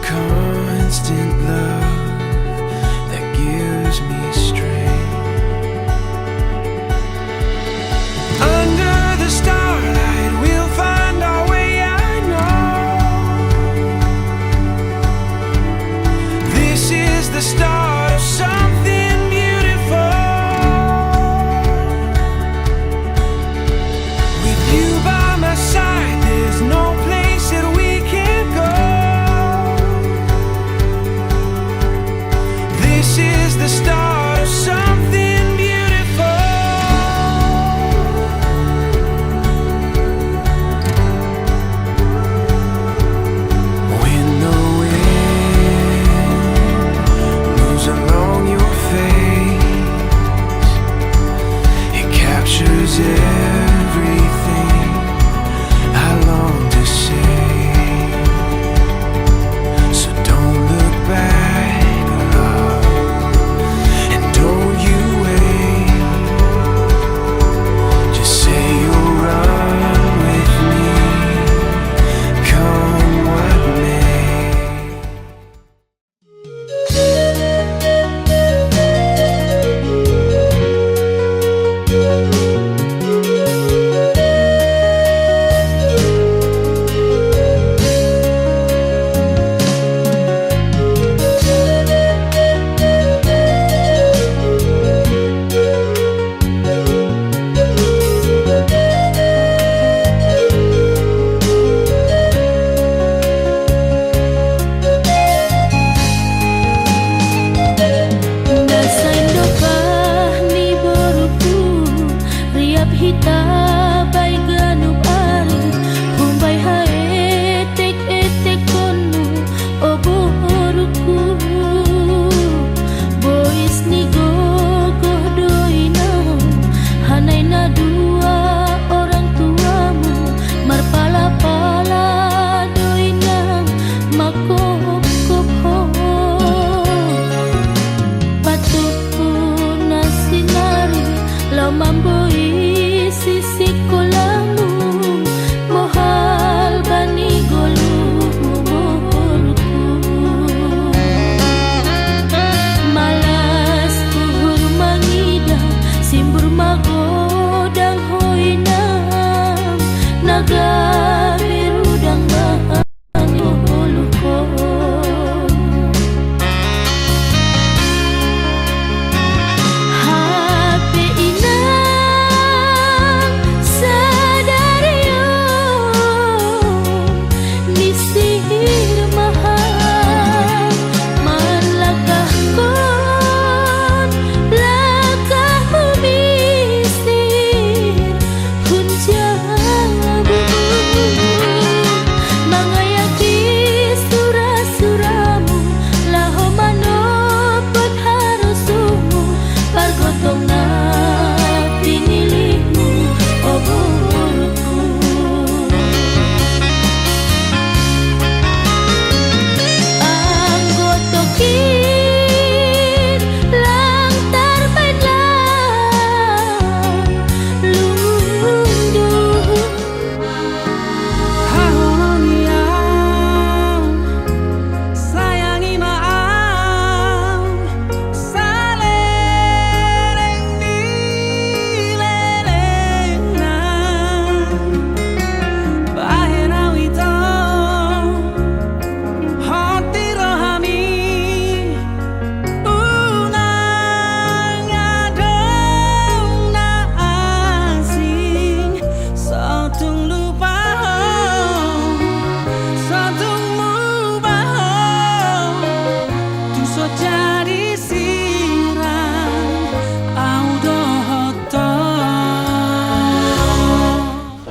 constant love that gives me strength. Under the starlight we'll find our way, I know. This is the start of something beautiful. With you by my side, there's no place that we can't go. This is the start of something beautiful. When the wind moves along your face, it captures everything I long to say. So don't look back, love, and don't you wait. Just say you'll run with me, come what may.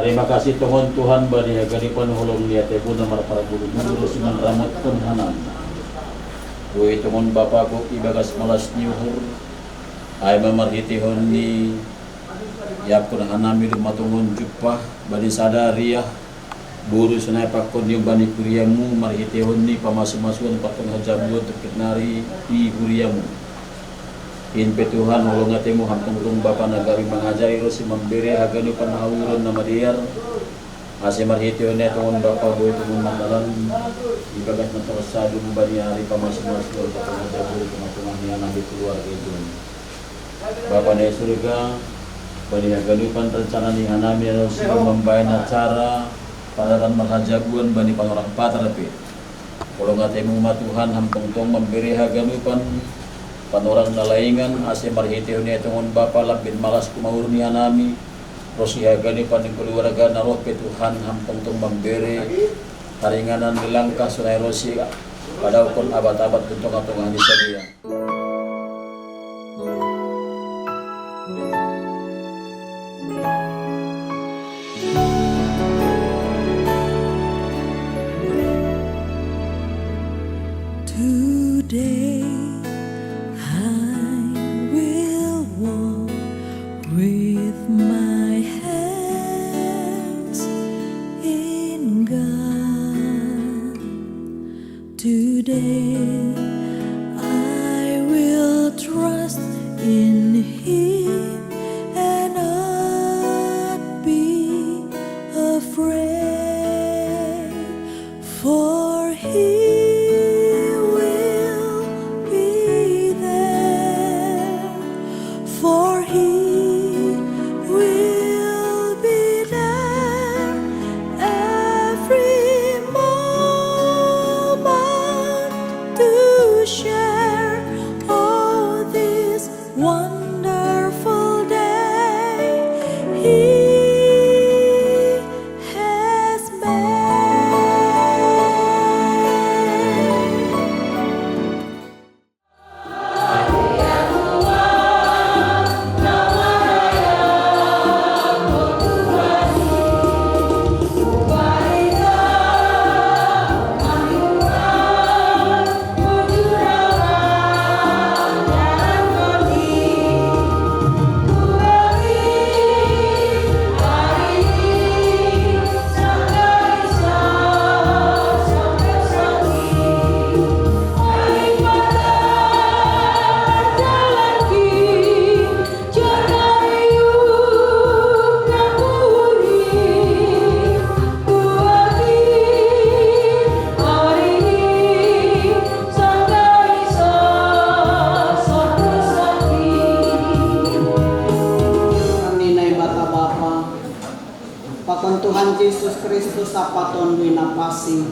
Terima kasih Tuhan bani agaripan hulung lihat ibu nomor para guru siman ramut pun hanan. Kue Tuhan Bapakku ibagas malas nyuhur. Ay mamarhiti honi yakun hanami lumatungun jupah bani sadariyah buru sunai pakon yung bani kuriamu marhiti honi pamasumasuan patong hajamu terkit nari di kuriamu. Inpe Tuhan ulung atemu hampung ulung Bapa nagari mengajari rosi memberi haganu panahurun nama diar Ase marhitio ne tungon bapa boy tungon mandalan ibagas na terasa bani hari pamas-mas lor katong jabul kumatungan niya nabi keluarga itu. Bapa ne surga bani ganupan rencana ni hanami anu sebelum membayar acara padaran marhajaguan bani pangorang patarapi. Kalau ngatemu ma Tuhan hampung tong memberi haganupan panorang nalaingan ase marhitio ne tungon bapa labin malas kumaur ni hanami. Rosia gani paning keluarga narope Tuhan hampung tong memberi haringanan dilangkah sunai rosia pada ukun abad-abad tuntong-tungan di sadia. Today I will walk with my hands in God. Today I will trust in Him and not be afraid, for He will be there, for He will be there every moment to share all this wonderful day He has made. Ninay bata-bapa, pakon Tuhan Yesus Kristus sapaton winapasing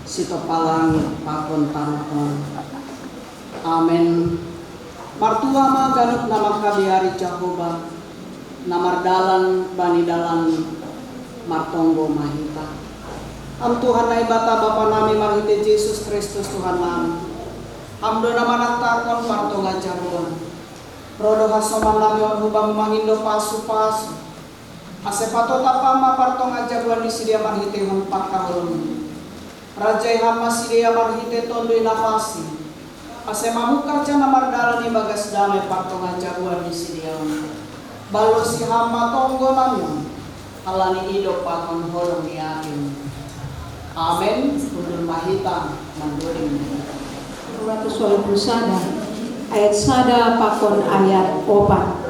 sito palang pakon taruhan. Amen. Martua ma ganut na magkabihari Jehovah, namardalan banidalan martonggo mahita. Am Tuhan na bata-bapa nami marhiti Yesus Kristus Tuhan nami. Amdo naman ang takon partonga Jehovah. Rodo hasoman nami hubang mangindo pasu-pasu. Ase patota pama partong aja buan di sidia marhite hampak kahulun. Rajai hama sidia marhite tondoi nafasi. Ase mamuka cana mardalan ni bagas damai partong aja buan di sidia. Balo si hama tonggo namun alani ido pakon holong ni akin. Amen. Kudul mahita manduring. 221 ayat sada pakon ayat 4.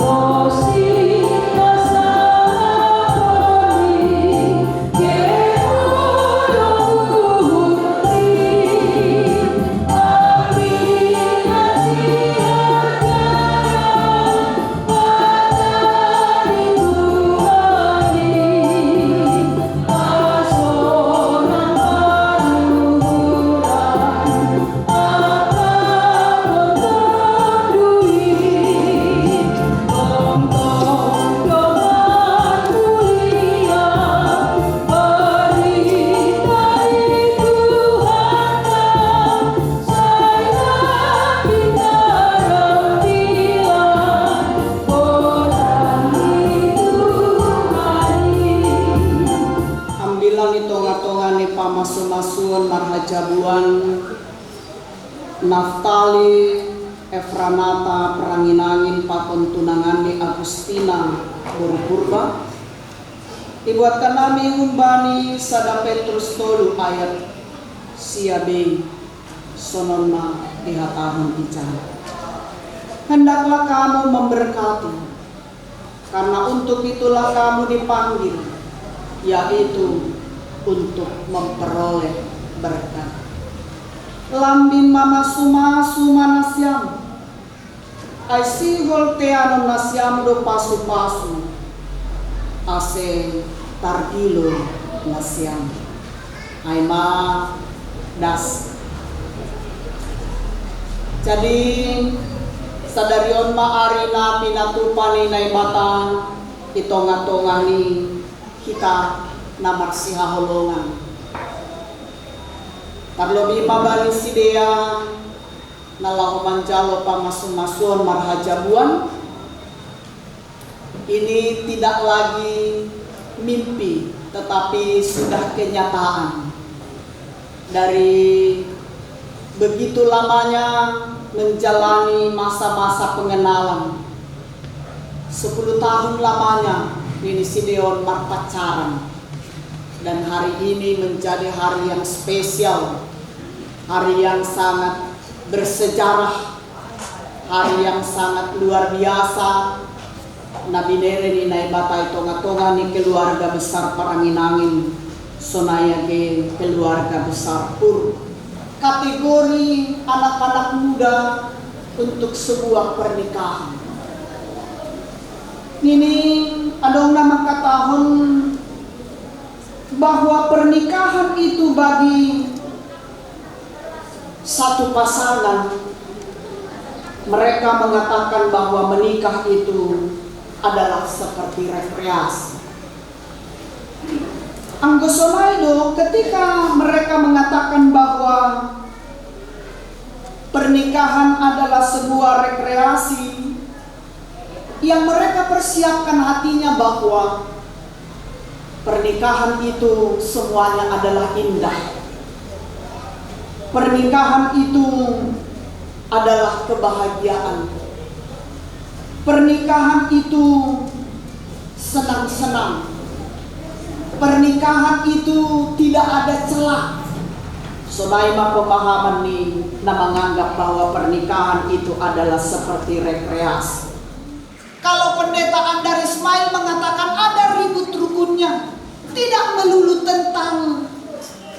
Oh, Masuan Marhajabuan, Naftali Efranata Peranginangin Pakon Tunangani Agustina Purba. Ibuatkan nami umbani sada Petrus tolu ayat siabe sononna dihatahun ican. Hendaklah kamu memberkati, karena untuk itulah kamu dipanggil, yaitu untuk memperoleh berkat. Lambin mama suma nasiam, ai sigol teanon nasiam do pasu ase targilo nasiam, ai ma das. Jadi sadarion ma arina pinatupani na ibata itonga-tongani kita namarsiha holongan. Tarlobi mabali sidea nalahu manjalo pamasum-masuan Marhajabuan. Ini tidak lagi mimpi, tetapi sudah kenyataan. Dari begitu lamanya menjalani masa-masa pengenalan, 10 tahun lamanya ini Sideon marpacaran, dan hari ini menjadi hari yang spesial, hari yang sangat bersejarah, hari yang sangat luar biasa. Nabi nere ni naibatai tonga-tonga ni keluarga besar Paranginangin, sonaya ke keluarga besar Pur. Kategori anak-anak muda untuk sebuah pernikahan. Ini adong nama katahon bahwa pernikahan itu bagi satu pasangan, mereka mengatakan bahwa menikah itu adalah seperti rekreasi. Anggosonaido ketika mereka mengatakan bahwa pernikahan adalah sebuah rekreasi, yang mereka persiapkan hatinya bahwa pernikahan itu semuanya adalah indah. Pernikahan itu adalah kebahagiaan. Pernikahan itu senang-senang. Pernikahan itu tidak ada celah. Sodaima pemahaman nih na menganggap bahwa pernikahan itu adalah seperti rekreasi. Kalau pendetaan dari Ismail mengatakan ada ribut rukunnya, tidak melulu tentang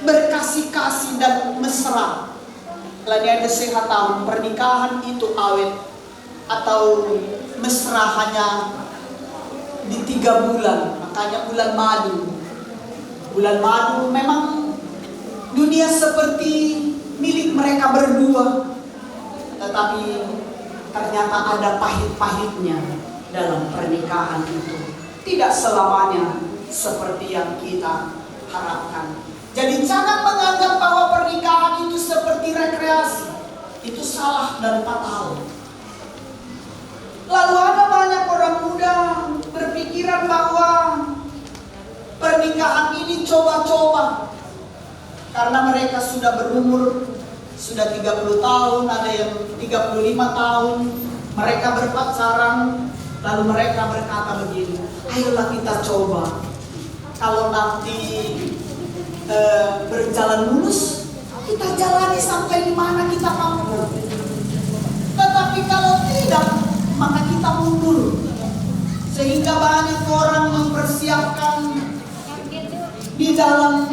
berkasih-kasih dan mesra. Lagi ada sehat tahun pernikahan itu awet atau mesra hanya di 3 bulan, makanya bulan madu. Bulan madu memang dunia seperti milik mereka berdua, tetapi ternyata ada pahit-pahitnya dalam pernikahan itu. Tidak selamanya seperti yang kita harapkan. Jadi jangan menganggap bahwa pernikahan itu seperti rekreasi. Itu salah dan fatal. Lalu ada banyak orang muda berpikiran bahwa pernikahan ini coba-coba. Karena mereka sudah berumur, sudah 30 tahun, ada yang 35 tahun. Mereka berpacaran, lalu mereka berkata begini, ayolah kita coba. Kalau nanti berjalan mulus, kita jalani sampai di mana kita mampu. Tetapi kalau tidak, maka kita mundur. Sehingga banyak orang mempersiapkan di dalam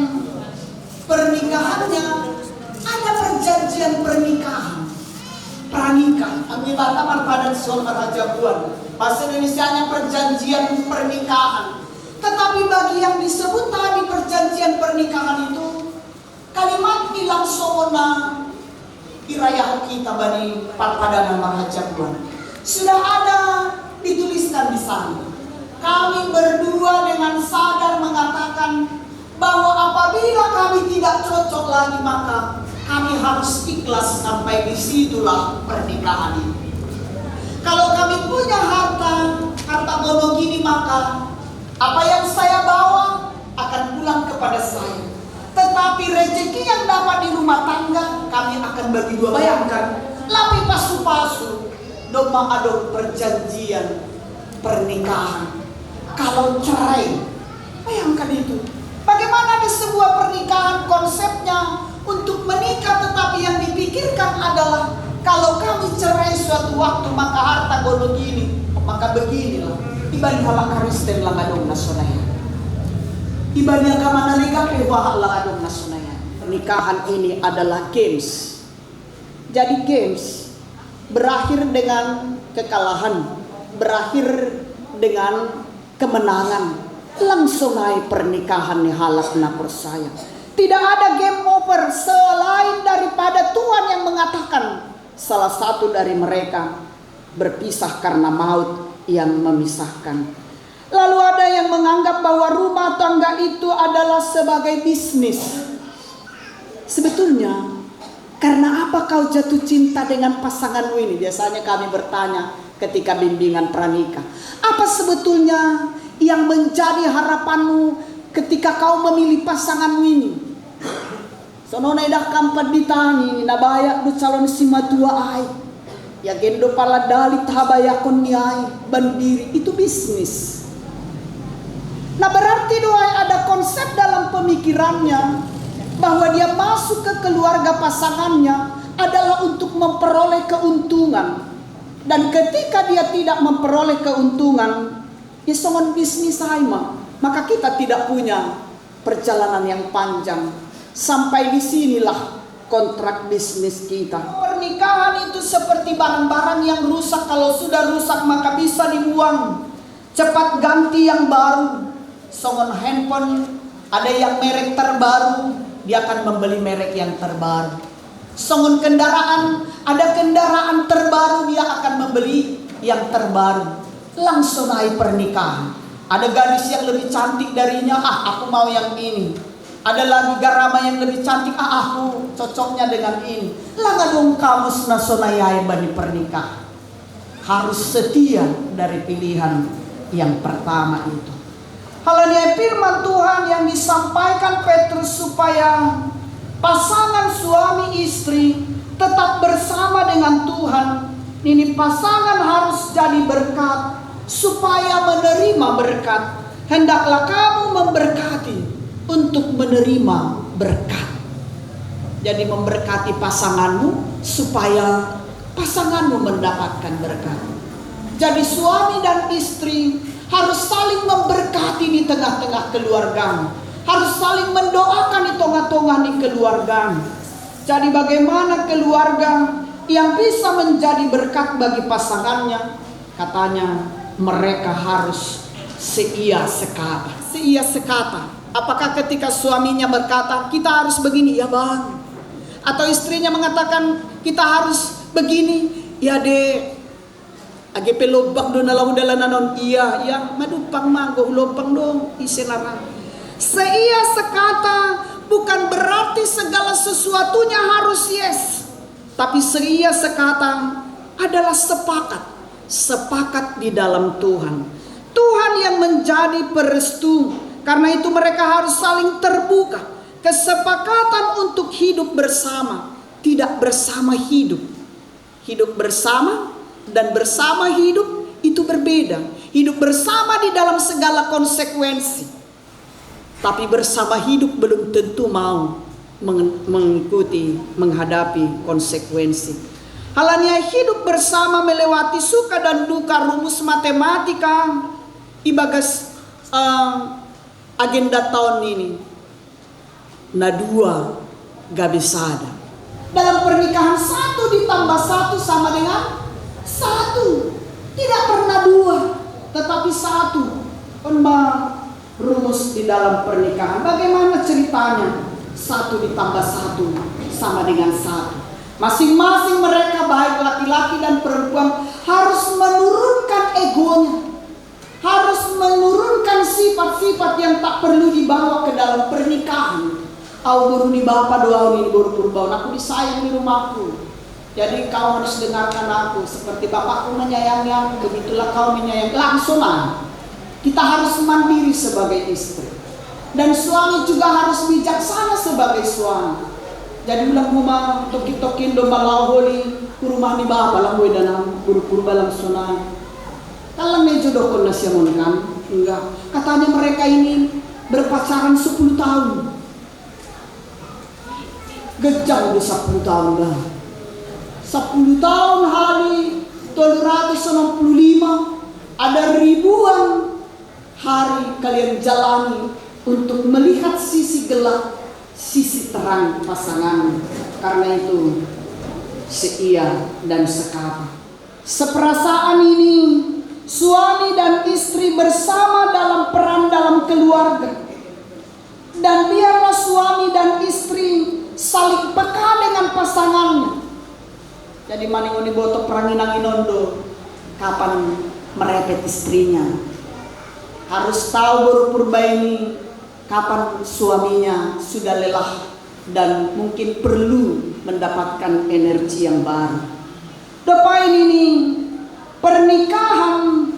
pernikahannya ada perjanjian pernikahan, pranikah. Amibata marpadan sual Marhajabuan. Bahasa Indonesianya perjanjian pernikahan. Tetapi bagi yang disebut tadi perjanjian pernikahan itu, kalimat bilang sona irayahan kita bani parpadanan Marhajabuan. Sudah ada dituliskan di sana. Kami berdua dengan sadar mengatakan bahwa apabila kami tidak cocok lagi, maka kami harus ikhlas sampai disitulah pernikahan ini. Kalau kami punya harta gono gini, maka apa yang saya bawa akan pulang kepada saya. Tetapi rezeki yang dapat di rumah tangga kami akan bagi dua. Bayangkan, lapi pasu-pasu, doma adon perjanjian pernikahan. Kalau cerai, bayangkan itu. Bagaimana ada sebuah pernikahan konsepnya untuk menikah, tetapi yang dipikirkan adalah kalau kami cerai suatu waktu maka harta gono gini, maka beginilah. Ibani halak Kristen lang adong nasonaya. Ibani yang kamanalika pewah lang adong nasonaya. Pernikahan ini adalah games. Jadi games berakhir dengan kekalahan, berakhir dengan kemenangan. Langsung naik pernikahan ni halak na percaya. Tidak ada game over selain daripada Tuhan yang mengatakan salah satu dari mereka berpisah karena maut yang memisahkan. Lalu ada yang menganggap bahwa rumah tangga itu adalah sebagai bisnis. Sebetulnya karena apa kau jatuh cinta dengan pasanganmu ini? Biasanya kami bertanya ketika bimbingan pranikah. Apa sebetulnya yang menjadi harapanmu ketika kau memilih pasanganmu ini? Sono na idak kampat ditani nabayak do calon si matua ay. Ya gendo pala dalit habayakon ni ay bandiri, itu bisnis. Nah berarti doai ada konsep dalam pemikirannya bahwa dia masuk ke keluarga pasangannya adalah untuk memperoleh keuntungan. Dan ketika dia tidak memperoleh keuntungan, ya songon bisnis haima, maka kita tidak punya perjalanan yang panjang. Sampai di sinilah kontrak bisnis kita. Pernikahan itu seperti barang-barang yang rusak. Kalau sudah rusak maka bisa dibuang. Cepat ganti yang baru. Songon handphone, ada yang merek terbaru, dia akan membeli merek yang terbaru. Songon kendaraan, ada kendaraan terbaru, dia akan membeli yang terbaru. Langsung naik pernikahan. Ada gadis yang lebih cantik darinya, aku mau yang ini. Ada lagi garama yang lebih cantik, aku cocoknya dengan ini. Langadong kamus nasonayay bani pernikahan. Harus setia dari pilihan yang pertama itu. Halanya firman Tuhan yang disampaikan Petrus supaya pasangan suami istri tetap bersama dengan Tuhan. Ini pasangan harus jadi berkat supaya menerima berkat. Hendaklah kamu memberkati untuk menerima berkat. Jadi memberkati pasanganmu supaya pasanganmu mendapatkan berkat. Jadi suami dan istri harus saling memberkati di tengah-tengah keluarga. Harus saling mendoakan di tengah-tengah di keluarga. Jadi bagaimana keluarga yang bisa menjadi berkat bagi pasangannya? Katanya mereka harus seia sekata. Seia sekata. Apakah ketika suaminya berkata kita harus begini? Ya bang. Atau istrinya mengatakan kita harus begini? Ya dek. Agi pelobak do nalau dalanan iya ya madupang manggo lobang dong isenara. Seia sekata bukan berarti segala sesuatunya harus yes. Tapi seia sekata adalah sepakat di dalam Tuhan. Tuhan yang menjadi perestu. Karena itu mereka harus saling terbuka. Kesepakatan untuk hidup bersama, tidak bersama hidup. Hidup bersama dan bersama hidup itu berbeda. Hidup bersama di dalam segala konsekuensi. Tapi bersama hidup belum tentu mau mengikuti, menghadapi konsekuensi. Halanya hidup bersama melewati suka dan duka, rumus matematika ibagas agenda tahun ini. Nah dua gak bisa ada. Dalam pernikahan 1 ditambah 1 sama dengan 1. Tidak pernah 2, tetapi 1. Pembang rumus di dalam pernikahan. Bagaimana ceritanya? 1 ditambah 1 sama dengan 1. Masing-masing mereka baik laki-laki dan perempuan harus menurunkan egonya. Harus menurunkan sifat-sifat yang tak perlu dibawa ke dalam pernikahan. Aku baru di bapak doa ini baru purbaun. Aku disayang di rumahku. Jadi kau harus dengarkan aku. Seperti bapakku menyayangi aku, begitulah kau menyayangi. Langsung lah. Kita harus mandiri sebagai istri. Dan suami juga harus bijaksana sebagai suami. Jadi ulang rumah toki-tokin domba lawoli rumah ni bapa lang boy danang puru-puru balang sunai. Kalau jodoh kon nasiamon kan? Enggak. Katanya mereka ini berpacaran 10 tahun. Gejang udah 10 tahun dah. 10 tahun hari 365 ada ribuan hari kalian jalani untuk melihat sisi gelap, sisi terang pasangan. Karena itu seia dan sekata. Seperasaan ini suami dan istri bersama dalam peran dalam keluarga. Dan biarlah suami dan istri saling peka dengan pasangannya. Jadi maningoni boto peranginang inondo kapan merepet istrinya. Harus tahu baru purba ini kapan suaminya sudah lelah dan mungkin perlu mendapatkan energi yang baru. Dopain ini pernikahan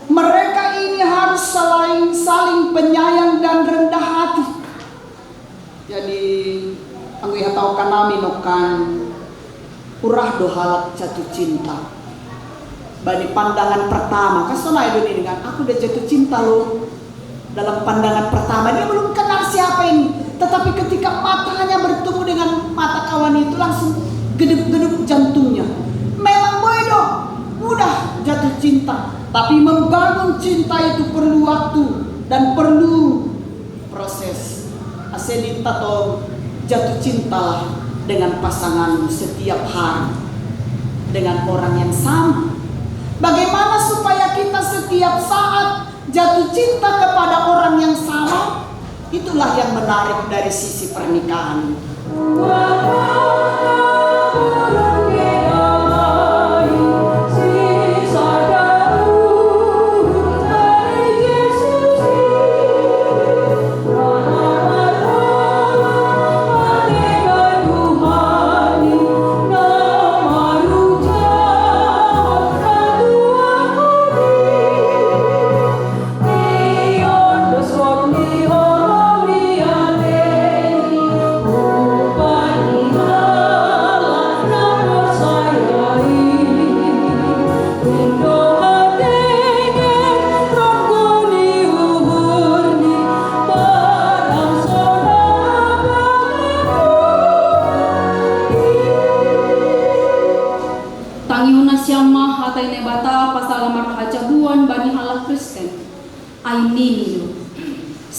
mereka ini harus saling penyayang dan rendah hati. Jadi anggo hatau kanami nokan urah dohalak jatuh cinta. Bani pandangan pertama, kasona itu ini kan, aku udah jatuh cinta loh. Dalam pandangan pertama dia belum kenal siapa ini, tetapi ketika matanya bertemu dengan mata kawan itu langsung gedup-gedup jantungnya. Memang bodoh, mudah jatuh cinta, tapi membangun cinta itu perlu waktu dan perlu proses. Asenita atau jatuh cintalah dengan pasangan setiap hari dengan orang yang sama. Bagaimana supaya kita setiap saat jatuh cinta kepada orang yang sama? Itulah yang menarik dari sisi pernikahan.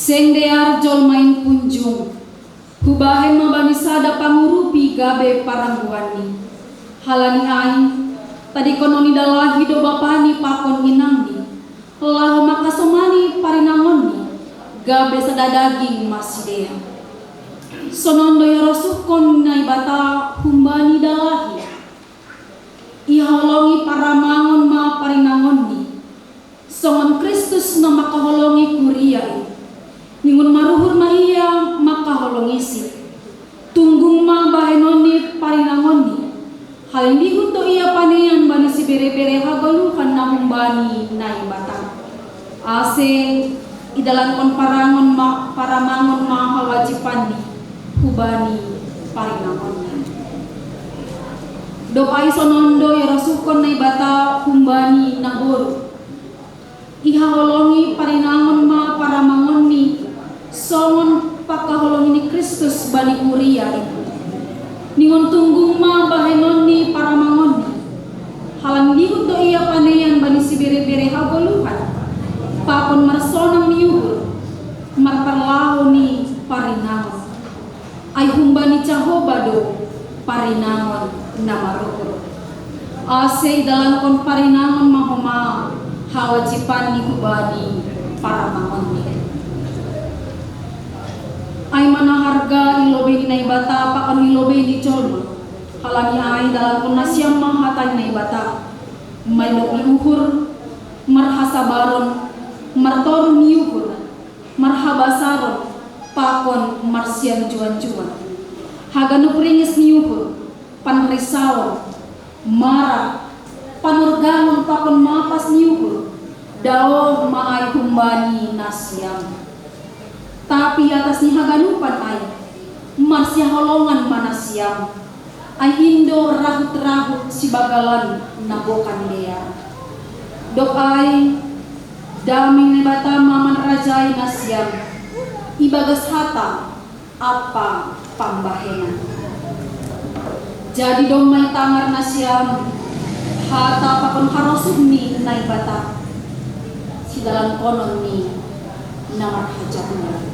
Seng dear jol main kunjung hubahen mabani sada pangurupi gabe parangguani halani ain tadi kononi dalahi do bapani pakon inangni lahu makasomani parinangonni gabe sada daging masidea sonondo yarosukon nai bata humbani dalahi iholongi paramangon ma parinangonni songon Kristus na makaholongi kuriai ningun maruhur maia maka holongisi tunggung ma bahenoni parinangoni hal ini to ia panean bani si bere-bere hagaluhan na humbani nai batang ase idalan kon parangon ma paramangon ma hawajipani hubani parinangoni dopai sonondo ya rasukon nai bata humbani naboru iha holongi parinangon ma paramangoni songon pakaholong ini Kristus bani kuria itu ningon tunggung ma bahenoni paramangoni halang dihut do iya panean bani si bere-bere hagoluhan pakon marsonang niuhur marparlahoni parinangon ay humbani cahobado parinangon namaruhur ase dalam kon parinangon mahoma hawajipan ni hubani paramangoni ay mana harga ilobe ni bata pakon ilobe ni cholmo halani ay dalam kunasyam mahatan ni bata may iuhur marhasabaron martoron niuhur marhabasaron pakon marsiam juan-juan hagano pringis niuhur panrisawon marah panurgangon pakon mapas niuhur dao maay humbani nasyam Tapi atas ni haganupan ay marsya holongan manasiam ay indo rahut-rahut si bagalan nabokan dia. Dok ay daming ni bata maman rajay nasiam ibagas hata apa pambahenan. Jadi dong may tangar nasiam hata pakon harosud ni na bata si dalam konon ni namar hajatnya.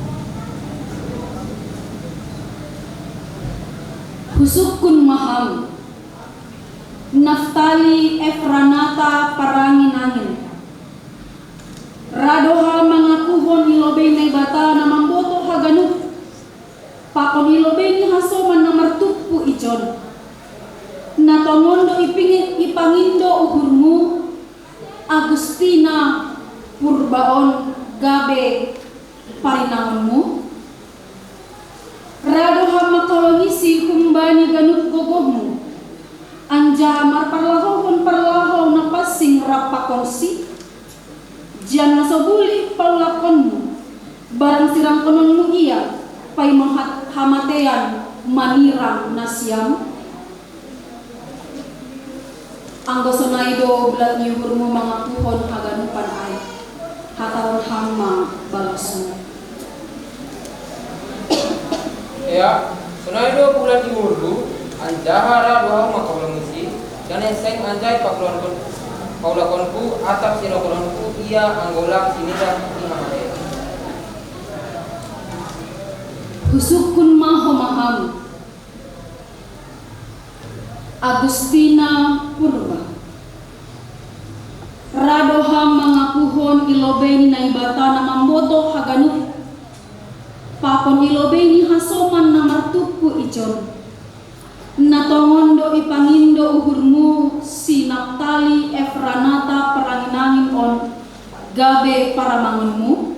Husukun maham Naftali Efranata parangin angin Radoha mangakuhon ilobay na ibata na mamboto haganut pakon ilobay ni hasoman na martukpu ijon natongondo ipangindo uhurmu Agustina Purbaon gabe parinangonmu Radoha makalongisi kumbani ganut gogohmu anja marparlahon parlahon na pasing rapakonsi jan nasobuli paulakonmu barang sirang kononmu iya pay hamatean manirang nasiam anggosonaido belat nyuhurmu mga tuhon haganupan ay hataron hama balasmu. Ya, sunaido bulan diurdu, anjahara doa makaulangisi, dan eseng anjay paulakonku atap sinokolonku ia anggolang sinida imahaya. Husukun maho maham Agustina Purba Radoha mangakuhon ilobeni na ibata na mamboto haganuk pakon ilobeni hasoman na martuku ijon natongondo ipangindo uhurmu si Naftali Efranata paranginangin on gabe paramangonmu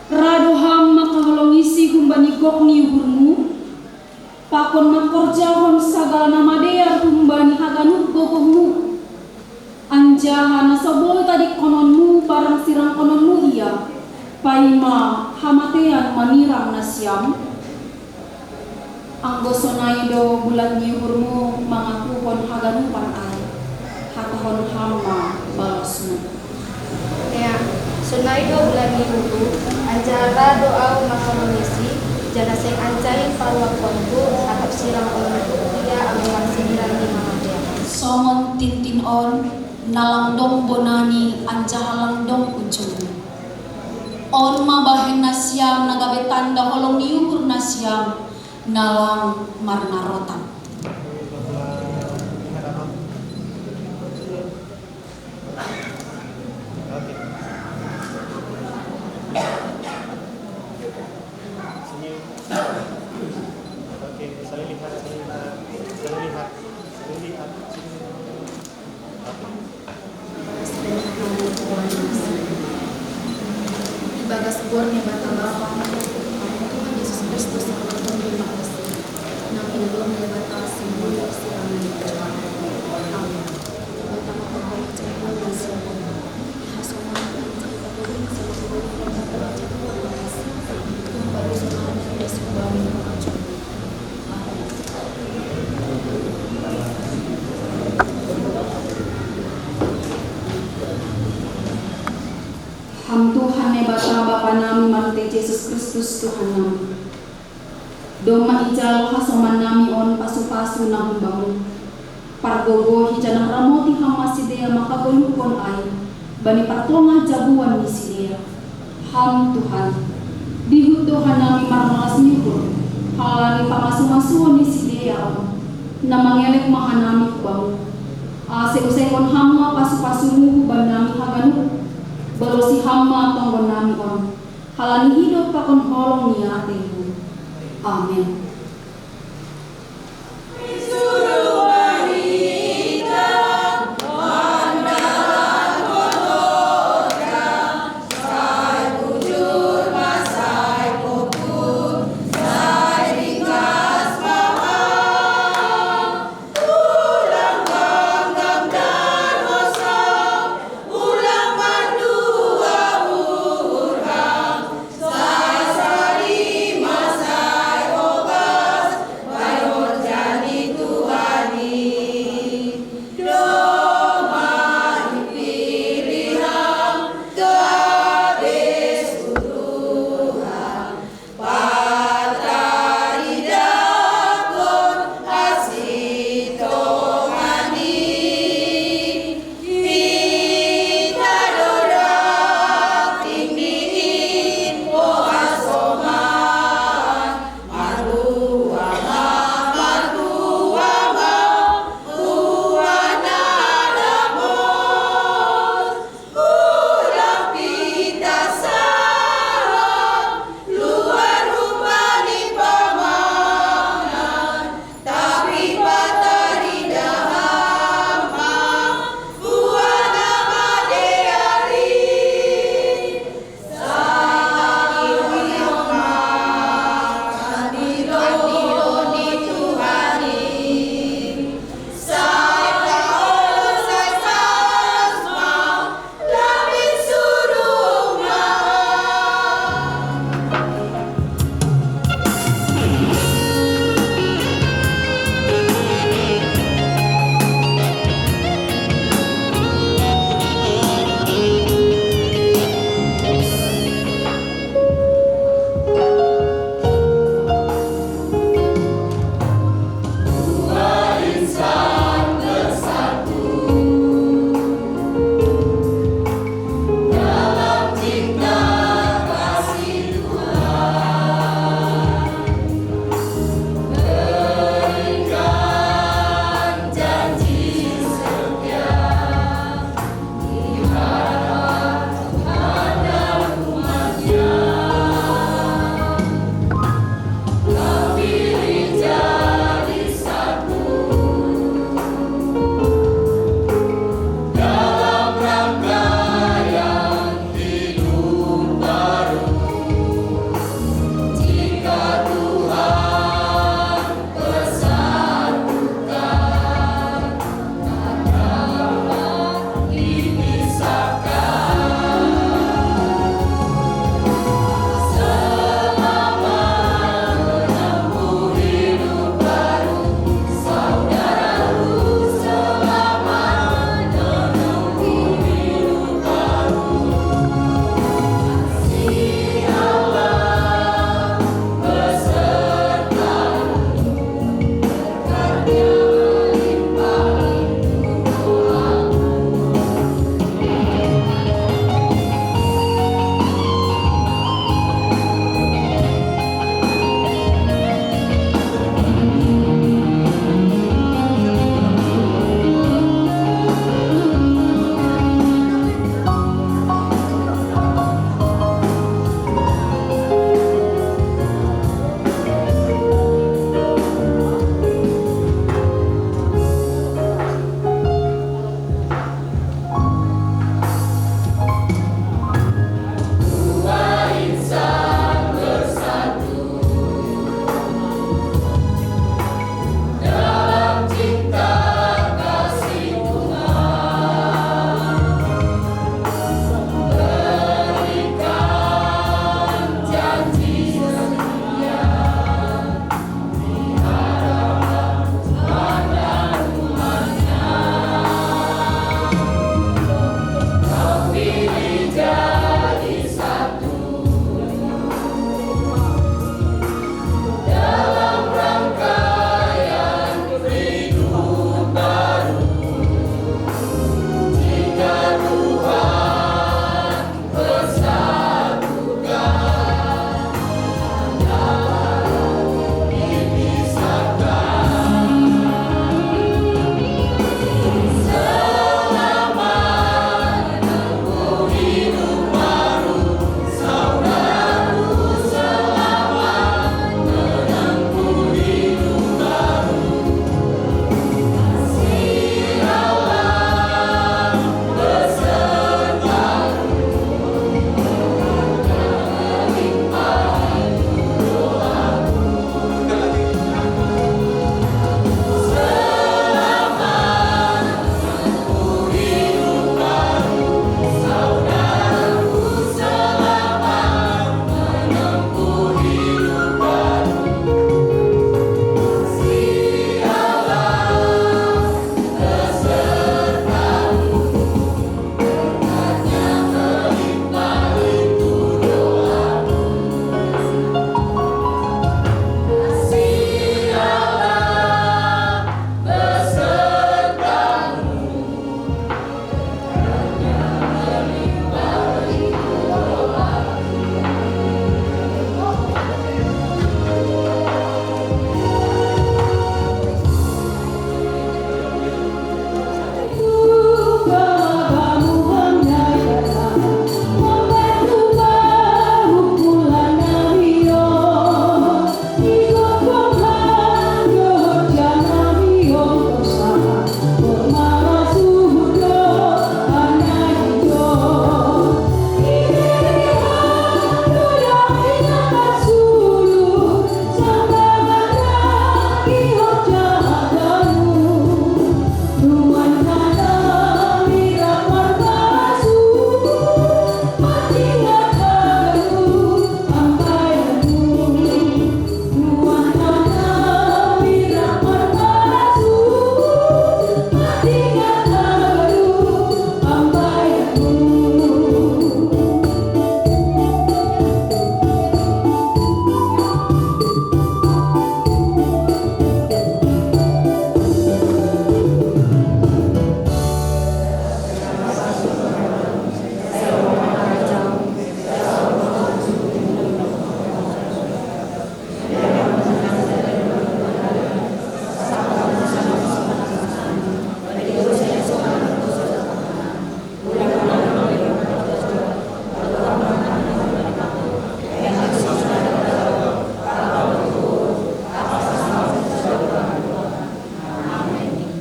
Radoham makaholongisi humbanigok ni uhurmu pakon makorjahon sagal namadea humbani haganut gogohmu anjaha nasobol tadi kononmu barang sirang kononmu iya paima hamatean manirang nasiam anggosonaido bulan nyuhurmu mangakuhon haganupan ay hatahon hama balasmu. Ya, sunaido bulan nyuhuru anjara doa makamulisi jana sing ancain parwakonku atap sirang kononku iya anggulang sinirang di mamadea Somon tintin on nalangdong bonani anjahalangdong ujung on mabahin nasiam nagabe tanda holong niuhur nasiam nalang marnarotan. bagas gornya bata bapa Tuhan Yesus Kristus yang terima kasih nang ilom ya bata simbol sirangan amin bata mata baik cahaya kasih hasoman Tuhan baru semangat dari sebuah minggu Ham Tuhan ne Bapa nami marte Yesus Kristus Tuhan nami. Doma ijalo hasoman nami on pasu-pasu nang bangun. Pargogo hijanang ramoti hamasidea makagolukon ay. Bani patonga jabuan ni sidea. Ham Tuhan. Dihut Tuhan nami marmalas nyukur. Halani pamasu-masuon ni sidea on. Namangelek mahanami bangun. Ase-usekon hama pasu-pasu muhu ban nami haganuk. Balosi hama tonggon nami on halani hidup pakon holong niatehu. Amin. Sai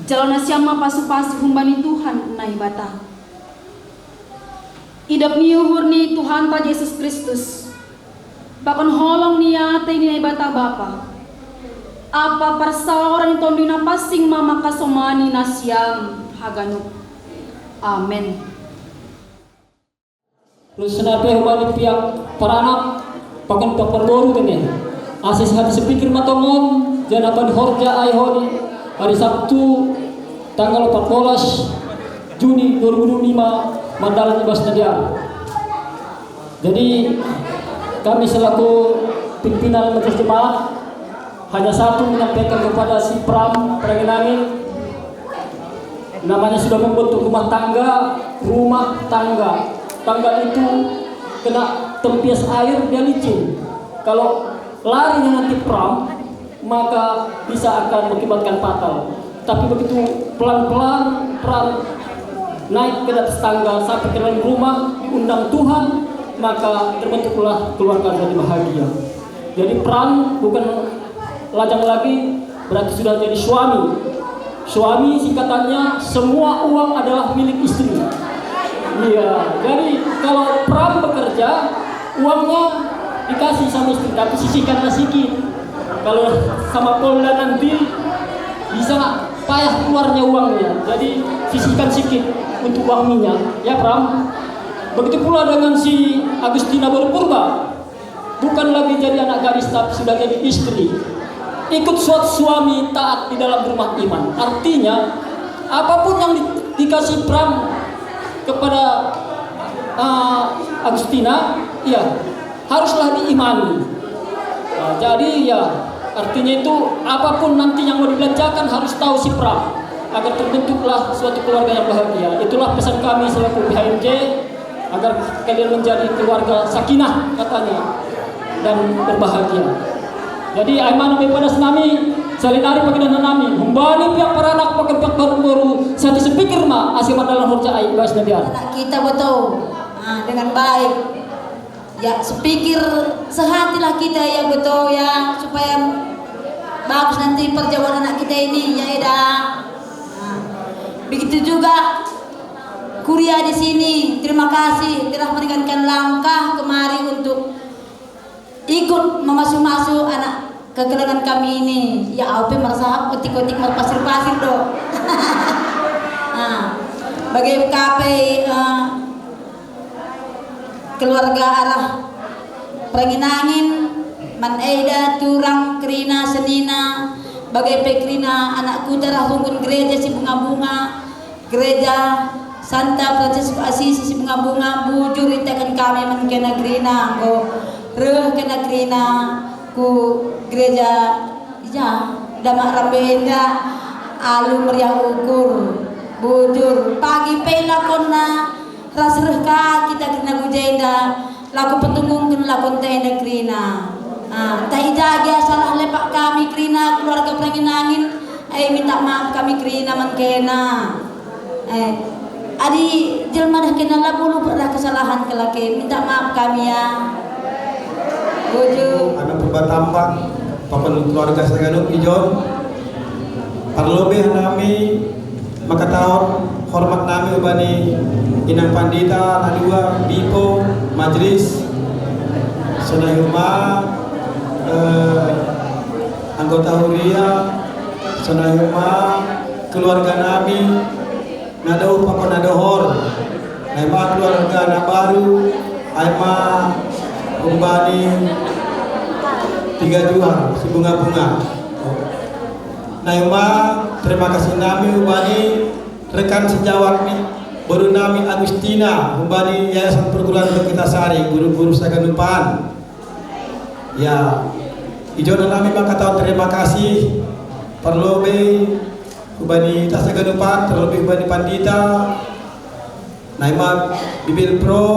Jalana siama pasu-pasu humbani Tuhan nai bata. Idap ni uhur ni Tuhan ta Yesus Kristus. Bakon holong niya tay ni nai bata Bapa. Apa persawaran itu dina pasing mama kasomani nasiam haganuk. Amin. Terus nape humbani pihak para anak pakan perboru kene. Asis hati sepikir matomon janapan horja ay honi hari Sabtu tanggal 14 Juni 2025 Mandalan Ibas Nadia. Jadi kami selaku pimpinan majelis jemaat hanya satu menyampaikan kepada si Pram Pranginangin, namanya sudah membentuk rumah tangga itu kena tempias air dia licin. Kalau larinya nanti Pram maka bisa akan mengakibatkan fatal. Tapi begitu pelan-pelan Pram naik ke atas tangga sampai ke dalam rumah undang Tuhan, maka terbentuklah keluarga yang bahagia. Jadi Pram bukan lajang lagi, berarti sudah jadi suami. Suami singkatannya semua uang adalah milik istri. Iya, jadi kalau Pram bekerja, uangnya dikasih sama istri, tapi sisihkanlah sedikit. Kalau sama Polda nanti bisa payah keluarnya uangnya, jadi sisihkan sedikit untuk uang minyak, ya Pram. Begitu pula dengan si Agustina Berpurba, bukan lagi jadi anak gadis tapi sudah jadi istri. Ikut suami taat di dalam rumah iman. Artinya apapun yang dikasih Pram kepada Agustina, ya haruslah diimani. Nah, jadi ya artinya itu apapun nanti yang mau dibelanjakan harus tahu si Pram agar terbentuklah suatu keluarga yang bahagia. Itulah pesan kami selaku PHMJ, agar kalian menjadi keluarga sakinah katanya dan berbahagia. Jadi aiman pada senami salinari pakai nami humbani pihak para anak pakai pihak baru satu sepikir mah asih mandalan horja ai bas nabiar. Anak kita betul dengan baik. Ya sepikir sehatilah kita ya betul ya, supaya bagus nanti perjalanan anak kita ini ya Eda. Begitu juga kuliah di sini. Terima kasih telah meringankan langkah kemari untuk ikut memasuk-masuk anak kegelangan kami ini. Ya apa merasa otik-otik pasir-pasir do. Bagi KP keluarga arah Pranginangin, Man Eda, Turang, Krina, Senina, bagai Pekrina, anakku darah rungkun gereja si bunga-bunga, gereja Santa Fransiskus Asisi si bunga-bunga, bujur itakan kami menkena Krina, go reh kena Krina, ku gereja ya damak rambenda, alu meriah ukur, bujur pagi pela kona rasreh ka kita kena gujenda laku petunggung kena lakon tenda Krina. Tai jaga salah lepak kami Krina keluarga Pranginangin, minta maaf kami Krina mangkena. Adi jelma dah kena lah bulu pada kesalahan kelaki, minta maaf kami ya. Bojo anak perbatambak papan keluarga Saganuk ijon parlobe nami maka tahun hormat nami ubani inang pandita nadua bipo majlis sonayuma anggota huria sonayuma keluarga nami nadau papan nadohor naima keluarga anak baru aima umbani 3 juang si bunga-bunga. Naima terima kasih nami umbani rekan sejawat nih baru nami Agustina umbani Yayasan Perguruan Bekitasari guru-guru Saganupan. Ya ijo nami maka tahun terima kasih perlobe umbani Tasaganupan terlebih umbani Pandita Naima Bibil Pro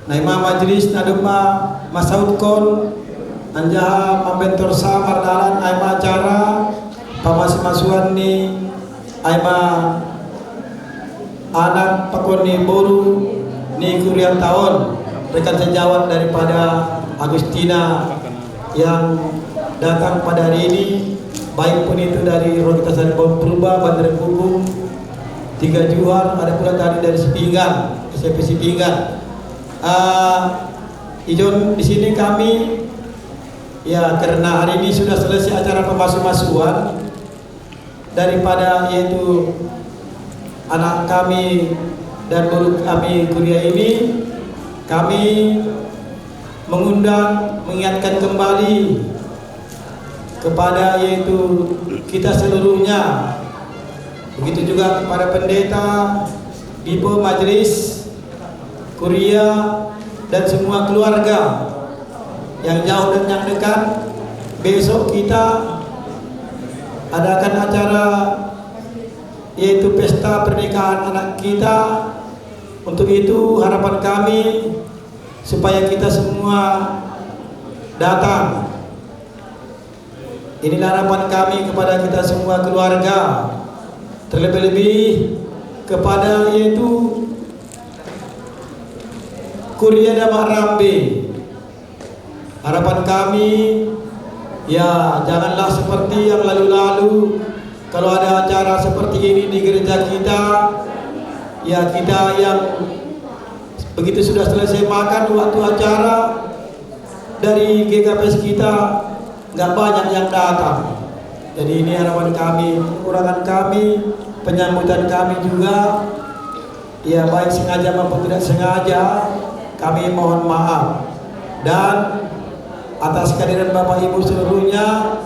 Naima Majlis Naduma Masaudkon Anjaha Pembentor Samar Dalan Aima acara Pamasih-masuhan ni Aima anak pakoni boru ni kurian tahun rekan sejawat daripada Agustina yang datang pada hari ini baik pun itu dari Rokitas dari Purba, Bandar Kugung, 3 Juar, ada pula tadi dari Sipingan, SMP Sipingan. Ijon di sini kami ya karena hari ini sudah selesai acara pemasuk-masukan daripada yaitu anak kami dan guru kami kuliah ini, kami mengundang mengingatkan kembali kepada yaitu kita seluruhnya, begitu juga kepada pendeta, bibo majelis, kuliah dan semua keluarga yang jauh dan yang dekat. Besok kita adakan acara yaitu pesta pernikahan anak kita. Untuk itu harapan kami supaya kita semua datang. Inilah harapan kami kepada kita semua keluarga, terlebih-lebih kepada yaitu Kuria Damak Rambe. Harapan kami ya janganlah seperti yang lalu-lalu. Kalau ada acara seperti ini di gereja kita, ya kita yang begitu sudah selesai makan waktu acara dari GKPS kita nggak banyak yang datang. Jadi ini harapan kami, kekurangan kami, penyambutan kami juga ya baik sengaja maupun tidak sengaja, kami mohon maaf. Dan atas kehadiran Bapak Ibu seluruhnya,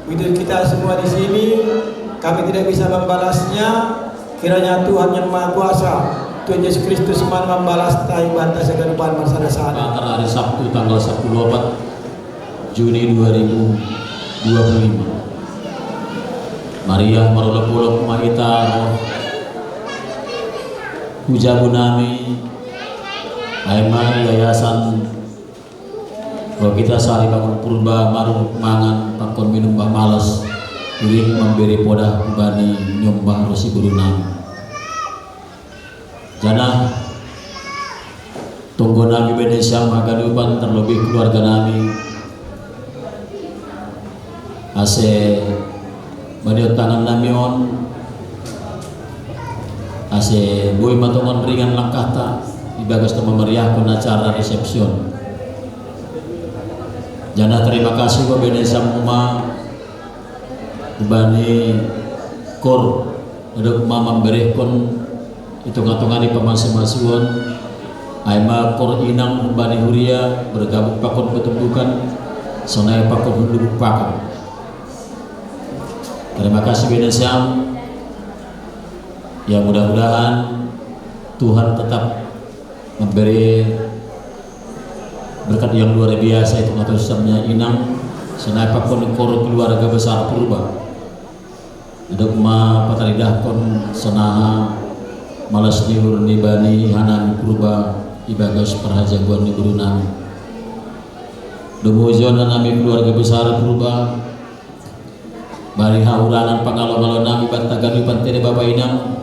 begitu kita semua di sini, kami tidak bisa membalasnya. Kiranya Tuhan yang Maha Kuasa, Tuhan Yesus Kristus membalas tahi bantai segenpan masyarakat. Antara hari Sabtu tanggal 24 Juni 2025. Maria marolok-olok maita hujabunami aima yayasan kita sehari bangun purba marung mangan pakon minum bah malas iring memberi podah bani nyombah rosi burunam jana tunggu nami benesyam magadupan terlebih keluarga nami ase badiot tangan nami on ase boy matongon ringan langkah tak ibagas memeriahkan acara resepsion. Jana terima kasih kepada Benesam Uma Bani Kor untuk memberikan hitung-hitungan di pemasih-masuan Aima Kor Inang Bani Huria bergabung pakon pertunjukan sonai pakon hunduk pakon. Terima kasih Benesam. Ya mudah-mudahan Tuhan tetap memberi berkat yang luar biasa itu atau sistemnya Inang senai pakon Kor keluarga besar Purba untuk ma pataridah kon senaha malas niur nibani hanan Purba ibagas perhajaguan ni guru nami dumujon nami keluarga besar Purba bari haurangan pangalo-ngalo nami bantagan pantene Bapak Inang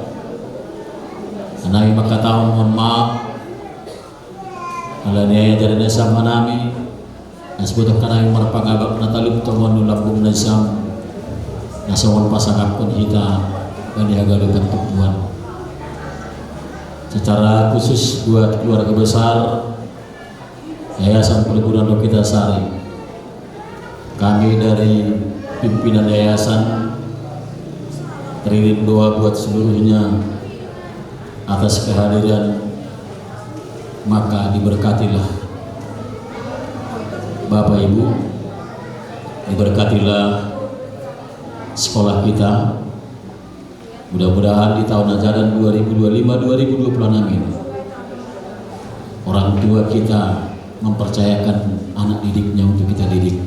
nami makatahon mohon maaf ala niya dari nasam nami nasbutuh kanay marapangabak na talub tongon nulabong nasam nasawan pasangap kon hita baniagalukan Tuhan. Secara khusus buat keluarga besar Yayasan Perguruan Lokita Sari, kami dari pimpinan yayasan teririm doa buat seluruhnya atas kehadiran. Maka diberkatilah Bapak Ibu, diberkatilah sekolah kita. Mudah-mudahan di tahun ajaran 2025-2026 ini orang tua kita mempercayakan anak didiknya untuk kita didik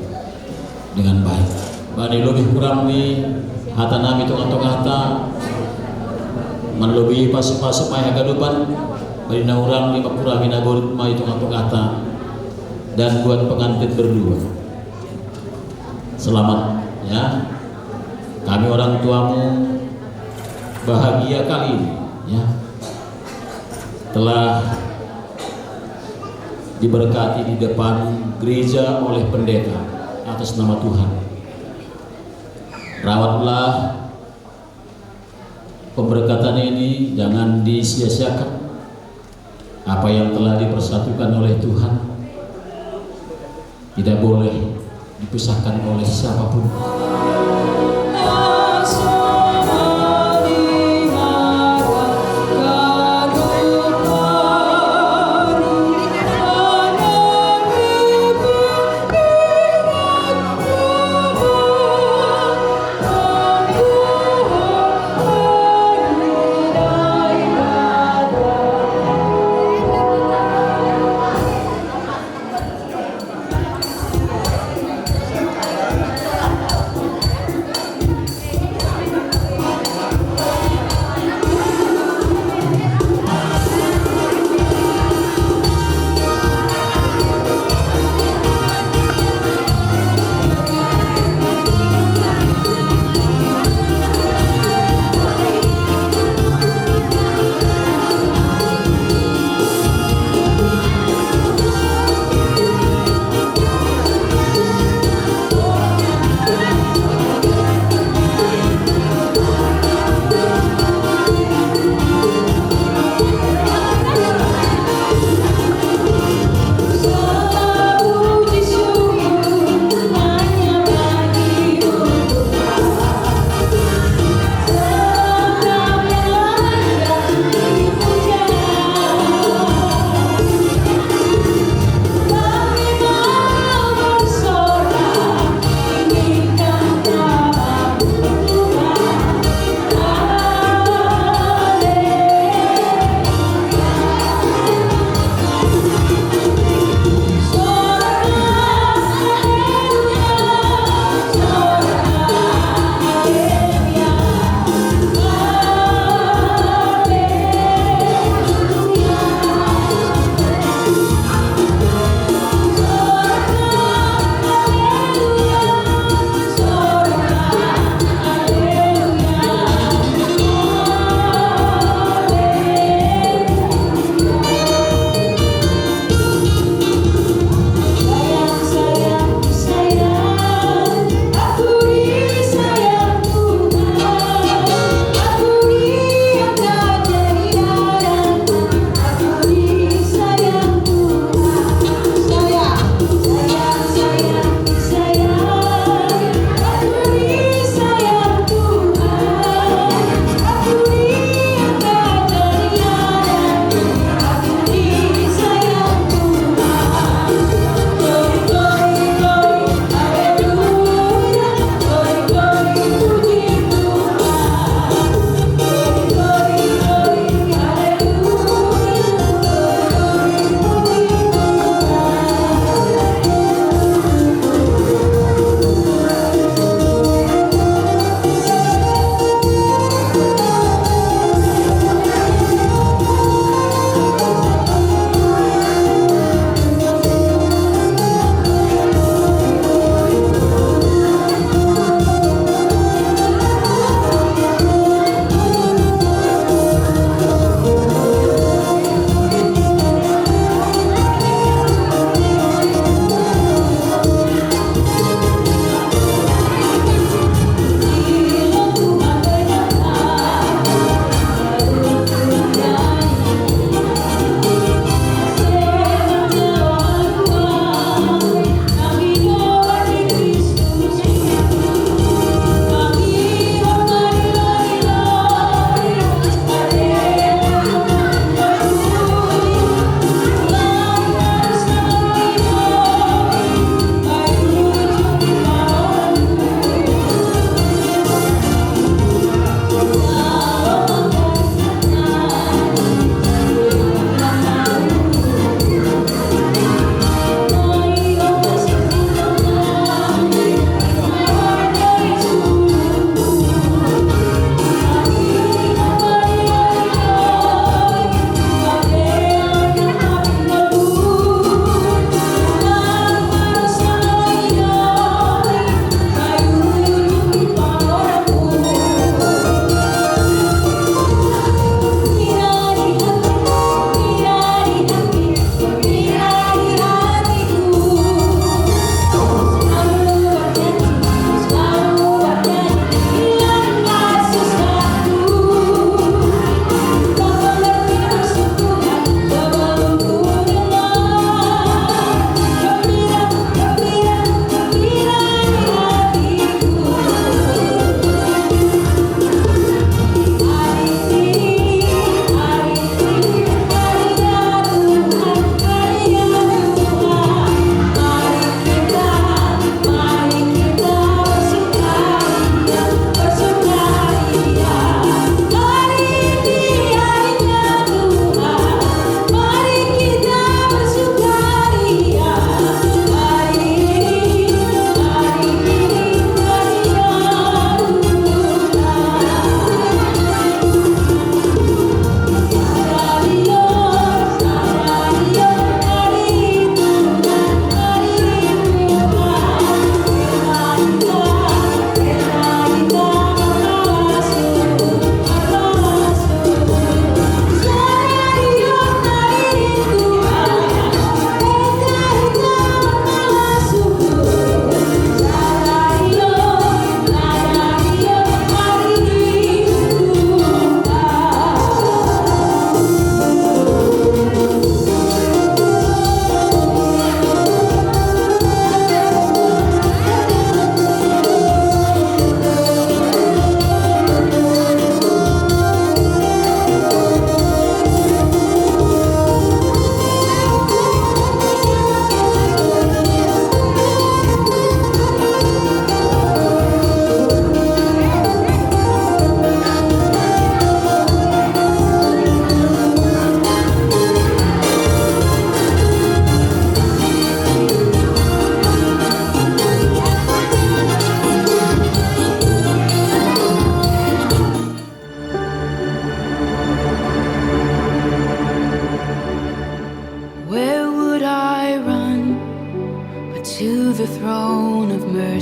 dengan baik. Bani lebih kurang nih hata nami tengah-tengah hata menelubi pas-pas maya gadupan bari na urang lima kurangin agorit ma itu ngata dan buat pengantin berdua selamat ya, kami orang tuamu bahagia kali ini ya telah diberkati di depan gereja oleh pendeta atas nama Tuhan Rawatlah pemberkatan ini, jangan disia-siakan. Apa yang telah dipersatukan oleh Tuhan tidak boleh dipisahkan oleh siapapun.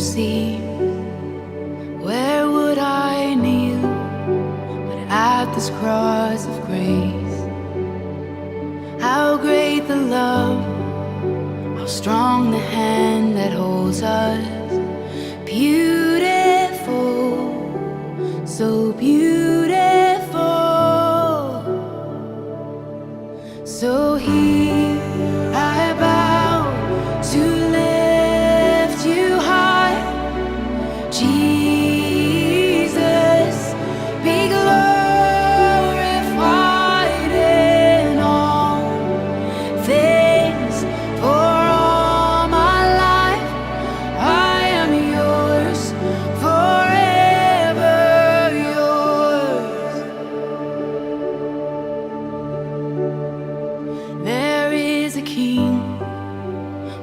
mercy, where would I kneel but at this cross of grace? How great the love, how strong the hand that holds us. Beautiful, so beautiful. So here I bow to lift you high, Jesus, be glorified in all things. For all my life I am yours, forever yours. There is a king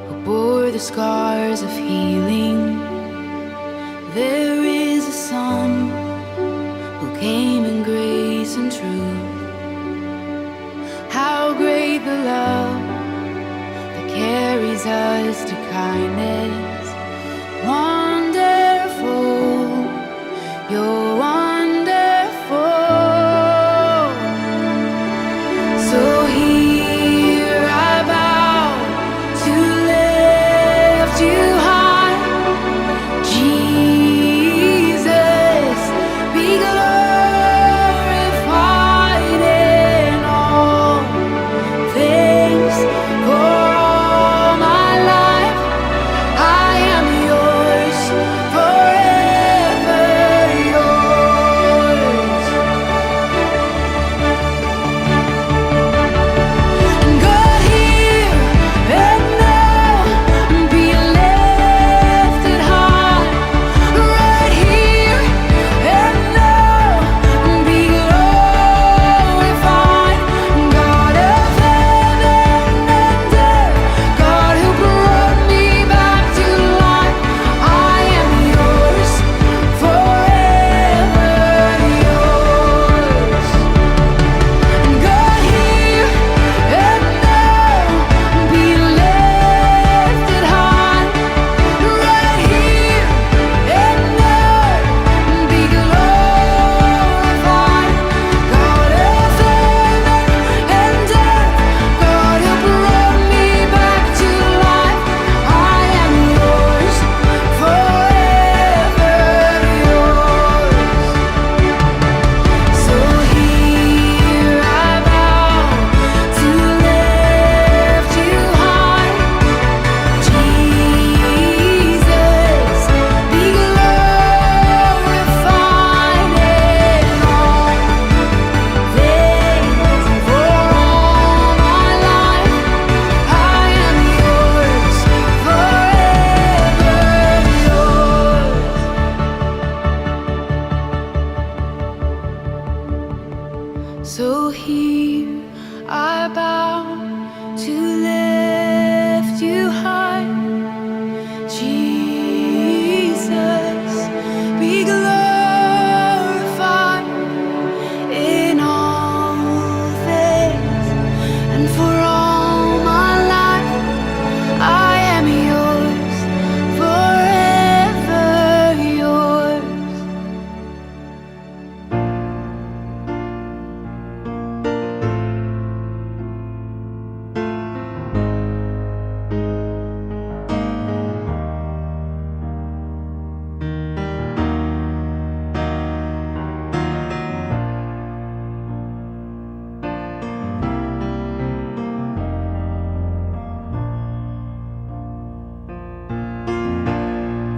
who bore the scars of healing. There is a son who came in grace and truth. How great the love that carries us to kindness. Wonderful, you're wonderful. So here I bow to lift you high, Jesus, be glorified in all things. For all my life I am yours, forever yours. God, here and now, be lifted high. Right here and now, be glorified. God of heaven and earth, God who brought me back to life, I am yours, forever yours. God, here and now, be lifted high. Right here and now, be glorified. God of heaven and earth, God who brought me back to life, I am yours, forever yours. So here I bow to lift you high, Jesus, be glorified in all things. For all my life I am yours, forever yours. So here I bow to lift you high, Jesus, be glorified in all things. And for all my life I am yours, forever yours.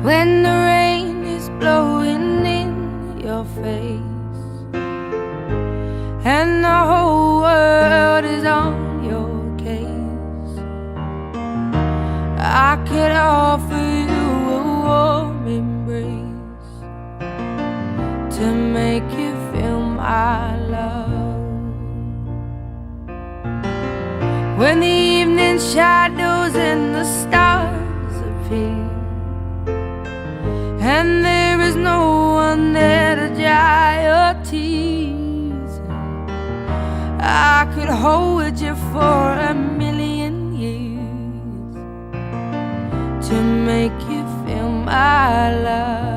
When the rain is blowing in your face and the whole world is on your case, I could offer you a warm embrace to make you feel my love. When the evening shadows and the stars appear and there is no one there to dry your tears, I could hold you for a million years to make you feel am I love?